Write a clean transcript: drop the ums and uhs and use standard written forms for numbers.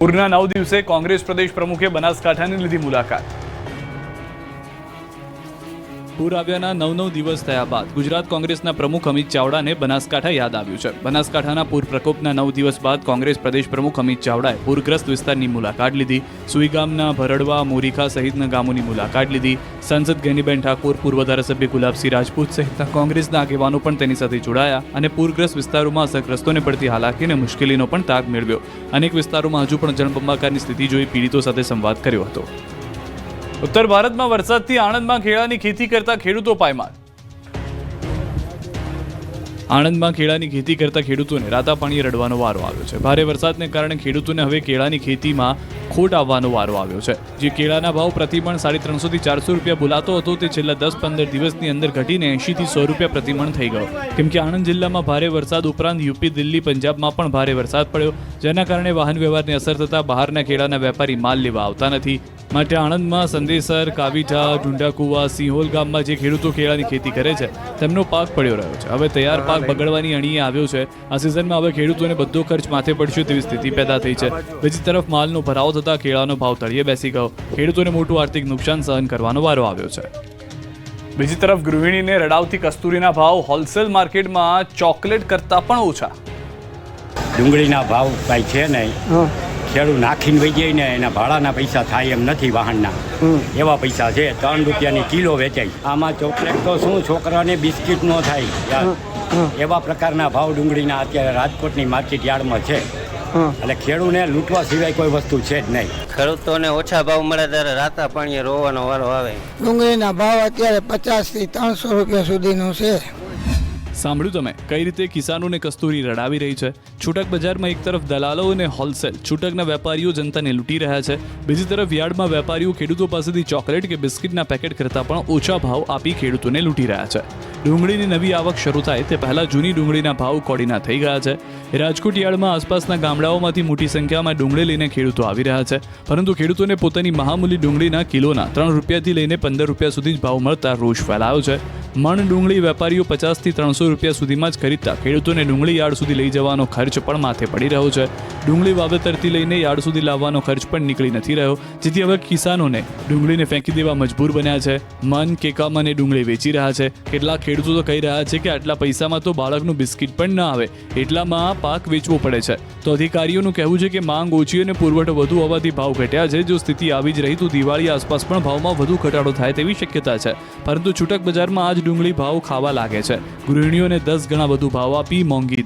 પૂરના 9 દિવસે કોંગ્રેસ પ્રદેશ પ્રમુખે બનાસકાંઠાની લીધી મુલાકાત। પૂર આવ્યાના 9 દિવસ થયા બાદ ગુજરાત કોંગ્રેસના પ્રમુખ અમિત ચાવડાને બનાસકાંઠા યાદ આવ્યું છે। બનાસકાંઠાના પૂર પ્રકોપના 9 દિવસ બાદ કોંગ્રેસ પ્રદેશ પ્રમુખ અમિત ચાવડાએ પૂરગ્રસ્ત વિસ્તારની મુલાકાત લીધી। સુઈગામના ભરડવા, મોરીખા સહિતના ગામોની મુલાકાત લીધી। સાંસદ ગેનીબેન ઠાકોર, પૂર્વ ધારાસભ્ય ગુલાબસિંહ રાજપૂત સહિતના કોંગ્રેસના આગેવાનો પણ તેની સાથે જોડાયા અને પૂરગ્રસ્ત વિસ્તારોમાં અસરગ્રસ્તોને પડતી હાલાકી અને મુશ્કેલીનો પણ તાગ મેળવ્યો। અનેક વિસ્તારોમાં હજુ પણ જળબંબાકારની સ્થિતિ જોઈ પીડિતો સાથે સંવાદ કર્યો હતો। ઉત્તર ભારતમાં વરસાદથી આણંદમાં કેળાની ખેતી કરતા ખેડૂતો પાયમાલ। આણંદમાં કેળાની ખેતી કરતા ખેડૂતોને રાતા પાણીએ રડવાનો વારો આવ્યો છે। ભારે વરસાદને કારણે ખેડૂતોને હવે કેળાની ખેતીમાં ખોટ આવવાનો વારો આવ્યો છે। જે કેળાના ભાવ પ્રતિમણ 350 થી 400 રૂપિયા બોલાતો હતો તે છેલ્લા 10-15 દિવસની અંદર ઘટીને 80 થી 100 રૂપિયા પ્રતિમણ થઈ ગયો। કેમ કે આણંદ જિલ્લામાં ભારે વરસાદ ઉપરાંત યુપી, દિલ્હી, પંજાબમાં પણ ભારે વરસાદ પડ્યો, જેના કારણે વાહન વ્યવહારને અસર થતા બહારના કેળાના વેપારી માલ લેવા આવતા નથી। માટે આણંદમાં સંદેસર, કાવીઠા, ઢુંડાકુવા, સિંહોલ ગામમાં જે ખેડૂતો કેળાની ખેતી કરે છે તેમનો પાક પડ્યો રહ્યો છે। હવે તૈયાર પાક બગડવાની અણીએ આવ્યો છે। આ સિઝનમાં હવે ખેડૂતોને બધો ખર્ચ માથે પડશે તેવી સ્થિતિ પેદા થઈ છે। બીજી તરફ માલનો ભરાવો થતા કેળાનો ભાવ તળિયે બેસી ગયો। ખેડૂતોને મોટું આર્થિક નુકસાન સહન કરવાનો વારો આવ્યો છે। બીજી તરફ ગૃહિણીને રડાવતી કસ્તુરીના ભાવ હોલસેલ માર્કેટમાં ચોકલેટ કરતાં પણ ઓછા। ડુંગળીના ભાવ કાંઈ છે નહીં, ખેડૂત નાખીને વહી જાય ને એના ભાડાના પૈસા થાય એમ નથી, વાહનના એવા પૈસા છે। 3 રૂપિયાની કિલો વેચાય। આમાં ચોકલેટ તો શું, છોકરાને બિસ્કિટ ન થાય એવા પ્રકારના ભાવ ડુંગળીના અત્યારે રાજકોટની માર્કેટ યાર્ડમાં છે। એટલે ખેડૂતને લૂંટવા સિવાય કોઈ વસ્તુ છે જ નહીં। ખેડૂતોને ઓછા ભાવ મળે ત્યારે રાતા પાણીએ રોવાનો વારો આવે। ડુંગળીના ભાવ અત્યારે 50 થી 300 રૂપિયા સુધીનો છે। સાંભળ્યું તમે કઈ રીતે કિસાનોને કસ્તુરી રડાવી રહી છે। છૂટક બજારમાં એક તરફ દલાલો અને હોલસેલ છૂટકના વેપારીઓ જનતાને લૂંટી રહ્યા છે, બીજી તરફ યાર્ડમાં વેપારીઓ ખેડૂતો પાસેથી ચોકલેટ કે બિસ્કિટના પેકેટ કરતાં પણ ઓછા ભાવ આપી ખેડૂતોને લૂંટી રહ્યા છે। ડુંગળીની નવી આવક શરૂ થાય તે પહેલા જૂની ડુંગળીના ભાવ કોડીના થઈ ગયા છે। રાજકોટ યાર્ડમાં આસપાસના ગામડાઓમાંથી મોટી સંખ્યામાં ડુંગળી લઈને ખેડૂતો આવી રહ્યા છે, પરંતુ ખેડૂતોને પોતાની મહામૂલી ડુંગળીના કિલોના 3 રૂપિયાથી લઈને 15 રૂપિયા સુધી જ ભાવ મળતા રોષ ફેલાયો છે। મણ ડુંગળી વેપારીઓ 50 થી 300 રૂપિયા સુધીમાં જ ખરીદતા ખેડૂતોને ડુંગળી યાર્ડ સુધી લઈ જવાનો ખર્ચ પણ માથે પડી રહ્યો છે। ડુંગળી વાવેતરથી લઈને યાર્ડ સુધી લાવવાનો ખર્ચ પણ નીકળી નથી રહ્યો, જેથી હવે કિસાનોને ડુંગળીને ફેંકી દેવા મજબૂર બન્યા છે। મન કેકામને ડુંગળી વેચી રહ્યા છે। કેટલાક ખેડૂતો તો કહી રહ્યા છે કે આટલા પૈસામાં તો બાળકનું બિસ્કિટ પણ ન આવે, એટલામાં પાક વેચવો પડે છે। તો અધિકારીઓનું કહેવું છે કે માંગ ઓછી અને પુરવઠો વધુ હોવાથી ભાવ ઘટ્યા છે। જો સ્થિતિ આવી જ રહી તો દિવાળી આસપાસ પણ ભાવમાં વધુ ઘટાડો થાય તેવી શક્યતા છે, પરંતુ છૂટક બજારમાં આજ ડુંગળી ભાવ ખાવા લાગે છે। ગૃહિણીઓને 10 ગણા વધુ ભાવ આપી મોંઘી